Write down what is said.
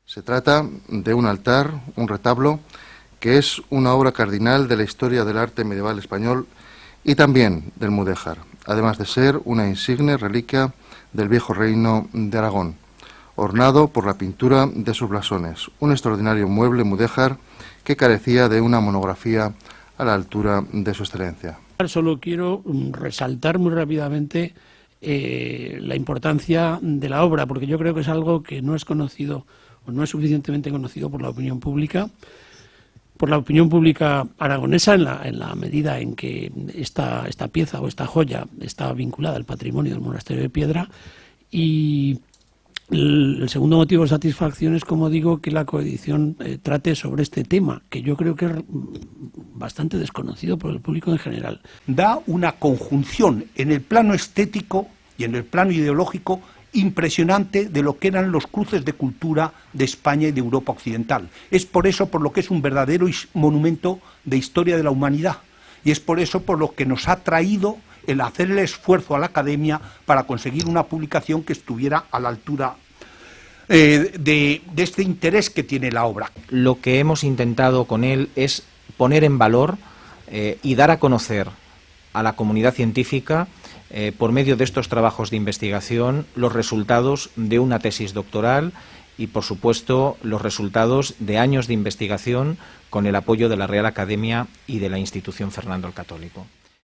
Se trata de un altar, un retablo, que es una obra cardinal de la historia del arte medieval español y también del mudéjar, además de ser una insigne reliquia del viejo reino de Aragón, ornado por la pintura de sus blasones, un extraordinario mueble mudéjar que carecía de una monografía a la altura de su excelencia. Solo quiero resaltar muy rápidamente la importancia de la obra, porque yo creo que es algo que no es conocido o no es suficientemente conocido por la opinión pública aragonesa, en la medida en que esta pieza o esta joya está vinculada al patrimonio del Monasterio de Piedra. Y el segundo motivo de satisfacción es, como digo, que la coedición trate sobre este tema, que yo creo que es bastante desconocido por el público en general. Da una conjunción en el plano estético y en el plano ideológico impresionante de lo que eran los cruces de cultura de España y de Europa occidental. Es por eso por lo que es un verdadero monumento de historia de la humanidad, y es por eso por lo que nos ha traído el hacer el esfuerzo a la Academia para conseguir una publicación que estuviera a la altura de este interés que tiene la obra. Lo que hemos intentado con él es poner en valor y dar a conocer a la comunidad científica, por medio de estos trabajos de investigación, los resultados de una tesis doctoral y, por supuesto, los resultados de años de investigación con el apoyo de la Real Academia y de la institución Fernando el Católico.